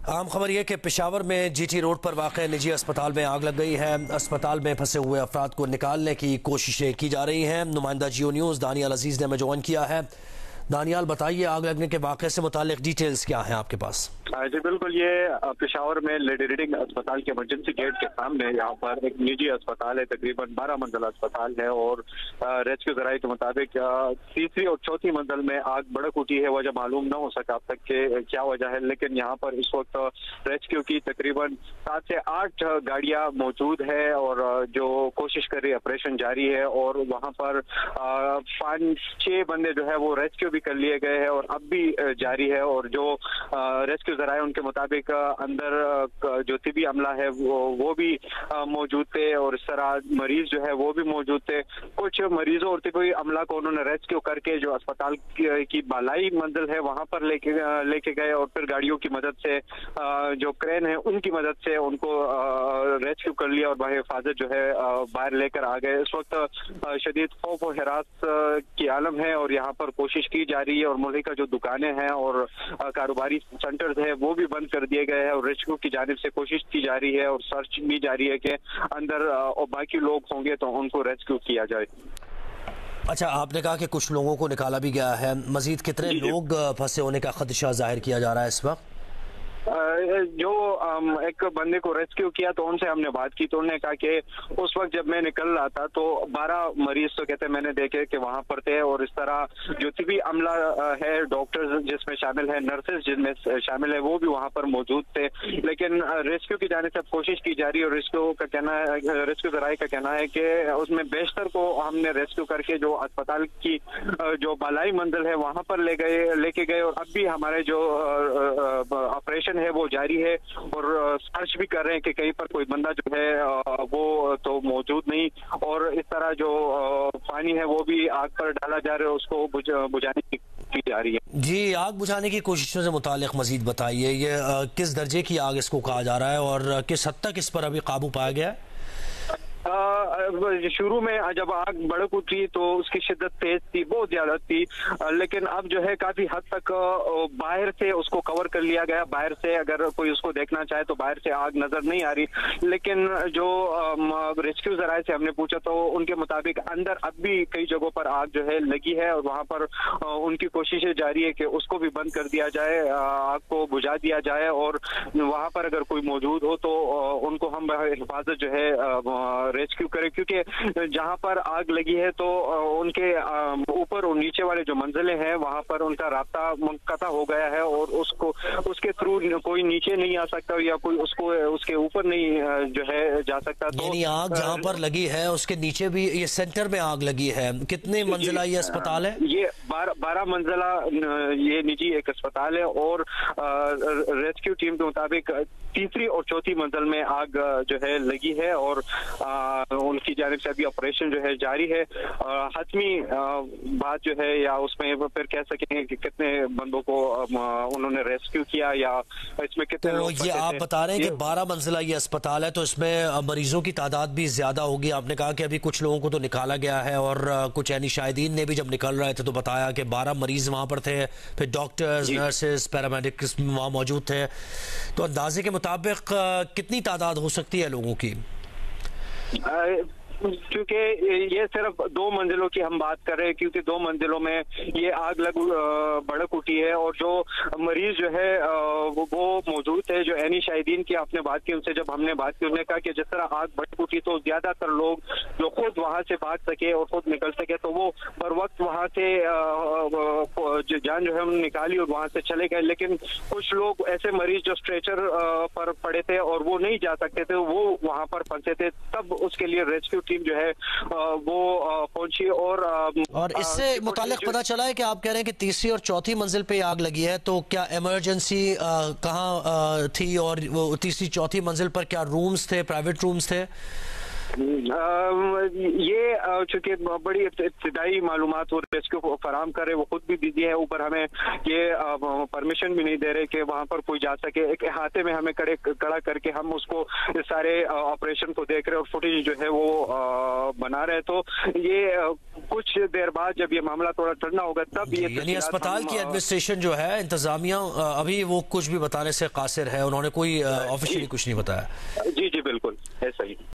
आम खबर यह कि पेशावर में जीटी रोड पर वाक़ निजी अस्पताल में आग लग गई है। अस्पताल में फंसे हुए अफराद को निकालने की कोशिशें की जा रही हैं। नुमाइंदा जियो न्यूज़ दानियाल अजीज़ ने हमें ज्वाइन किया है। दानियाल, बताइए आग लगने के वाक़े से मुतालिक डिटेल्स क्या हैं आपके पास? जी बिल्कुल, ये पेशावर में लेडी रीडिंग अस्पताल के इमरजेंसी गेट के सामने यहाँ पर एक निजी अस्पताल है, तकरीबन 12 मंजिला अस्पताल है और रेस्क्यू जराये के मुताबिक तीसरी और चौथी मंजिल में आग भड़क उठी है। वजह मालूम न हो सका अब तक के क्या वजह है, लेकिन यहाँ पर इस वक्त रेस्क्यू की तकरीबन 7 से 8 गाड़ियाँ मौजूद है और जो कोशिश कर रही है, ऑपरेशन जारी है और वहाँ पर 5-6 बंदे जो है वो रेस्क्यू भी कर लिए गए हैं और अब भी जारी है। और जो रेस्क्यू जराये उनके मुताबिक अंदर जो तिबी अमला है वो भी मौजूद थे और इस तरह मरीज जो है वो भी मौजूद थे। कुछ मरीजों और तिबी अमला को उन्होंने रेस्क्यू करके जो अस्पताल की बालाई मंजिल है वहां पर लेके गए और फिर गाड़ियों की मदद से जो क्रेन है उनकी मदद से उनको रेस्क्यू कर लिया और वह हिफाजत जो है बाहर लेकर आ गए। इस वक्त शदीद खौफ और हिरास की आलम है और यहाँ पर कोशिश की जा रही है और मुल्क का जो दुकानें हैं और कारोबारी सेंटर्स है वो भी बंद कर दिए गए हैं और रेस्क्यू की जानिब से कोशिश की जा रही है और सर्च भी जारी है कि अंदर और बाकी लोग होंगे तो उनको रेस्क्यू किया जाए। अच्छा, आपने कहा कि कुछ लोगों को निकाला भी गया है, मजीद कितने लोग फंसे होने का खदशा जाहिर किया जा रहा है इस वक्त? जो एक बंदे को रेस्क्यू किया तो उनसे हमने बात की तो उन्होंने कहा कि उस वक्त जब मैं निकल रहा था तो 12 मरीज तो कहते मैंने देखे कि वहां पर थे और इस तरह जो तिबी अमला है, डॉक्टर्स जिसमें शामिल है, नर्सेज जिसमें शामिल है, वो भी वहां पर मौजूद थे। लेकिन रेस्क्यू की जाने से कोशिश की जा रही है और रेस्क्यू जराये का कहना है कि उसमें बेशतर को हमने रेस्क्यू करके जो अस्पताल की जो बालाई मंजिल है वहां पर लेके गए और अब भी हमारे जो ऑपरेशन है वो जारी है और सर्च भी कर रहे हैं कि कहीं पर कोई बंदा जो है वो तो मौजूद नहीं और इस तरह जो पानी है वो भी आग पर डाला जा रहा है, उसको बुझाने की जा रही है। जी, आग बुझाने की कोशिशों से मुतालिक मजीद बताइए, ये किस दर्जे की आग इसको कहा जा रहा है और किस हद तक इस पर अभी काबू पाया गया है? शुरू में जब आग भड़क उठी तो उसकी शिद्दत तेज थी, बहुत ज्यादा थी, लेकिन अब जो है काफी हद तक बाहर से उसको कवर कर लिया गया। बाहर से अगर कोई उसको देखना चाहे तो बाहर से आग नजर नहीं आ रही, लेकिन जो रेस्क्यू जराये से हमने पूछा तो उनके मुताबिक अंदर अब भी कई जगहों पर आग जो है लगी है और वहां पर उनकी कोशिशें जारी है कि उसको भी बंद कर दिया जाए, आग को बुझा दिया जाए और वहां पर अगर कोई मौजूद हो तो उनको हम हिफाजत जो है रेस्क्यू करें, क्योंकि जहां पर आग लगी है तो उनके ऊपर और नीचे वाले जो मंजिलें हैं वहां पर उनका रास्ता मुनक़ता हो गया है और उसके थ्रू कोई नीचे नहीं आ सकता या कोई उसके ऊपर नहीं जो है जा सकता। तो यानी आग जहां पर लगी है उसके नीचे भी ये सेंटर में आग लगी है। कितने मंजिला ये अस्पताल है? ये 12 मंजिला ये निजी एक अस्पताल है और रेस्क्यू टीम के मुताबिक तीसरी और चौथी मंजिल में आग जो है लगी है और उनकी जानिब से अभी ऑपरेशन जो है जारी है। हतमी बात जो है या उसमें फिर कह सकेंगे कि कितने बंदों को उन्होंने रेस्क्यू किया या इसमें कितने लोग ये आप बता रहे हैं कि 12 मंजिला ये अस्पताल है तो इसमें मरीजों की तादाद भी ज्यादा होगी। आपने कहा कि अभी कुछ लोगों को तो निकाला गया है और कुछ यानी शाहिदीन ने भी जब निकल रहे थे तो बताया कि 12 मरीज वहां पर थे, फिर डॉक्टर्स, नर्सेज, पैरामेडिक्स वहां मौजूद थे। तो अंदाजे के मुताबिक कितनी तादाद हो सकती है लोगों की? क्योंकि ये सिर्फ 2 मंजिलों की हम बात कर रहे हैं, क्योंकि 2 मंजिलों में ये आग भड़क उठी है और जो मरीज जो है वो मौजूद है। जो एनी शाहिदीन की आपने बात की, उनसे जब हमने बात की उन्होंने कहा कि जिस तरह आग भड़क उठी तो ज्यादातर लोग जो खुद वहां से भाग सके और खुद निकल सके तो वो बर वक्त वहां से जान जो है उन्होंने निकाली और वहां से चले गए। लेकिन कुछ लोग ऐसे मरीज जो स्ट्रेचर पर पड़े थे और वो नहीं जा सकते थे, वो वहां पर फंसे थे, तब उसके लिए रेस्क्यू टीम जो है वो पहुंची और इससे मुतालिक पता चला है कि आप कह रहे हैं कि तीसरी और चौथी मंजिल पे आग लगी है, तो क्या इमरजेंसी कहाँ थी और वो तीसरी चौथी मंजिल पर क्या रूम्स थे, प्राइवेट रूम्स थे? ये चूंकि बड़ी इब्तदाई मालूमात वो रेस्क्यू फराम करे, वो खुद भी बिजी है, ऊपर हमें ये परमिशन भी नहीं दे रहे कि वहां पर कोई जा सके। एक अहाते में हमें खड़ा करके हम उसको इस सारे ऑपरेशन को देख रहे और फुटेज जो है वो बना रहे। तो ये कुछ देर बाद जब ये मामला थोड़ा ठंडा होगा तब ये यानी अस्पताल की एडमिनिस्ट्रेशन जो है, इंतजामिया अभी वो कुछ भी बताने से कासिर है, उन्होंने कोई ऑफिशियली कुछ नहीं बताया। जी जी बिल्कुल ऐसा ही।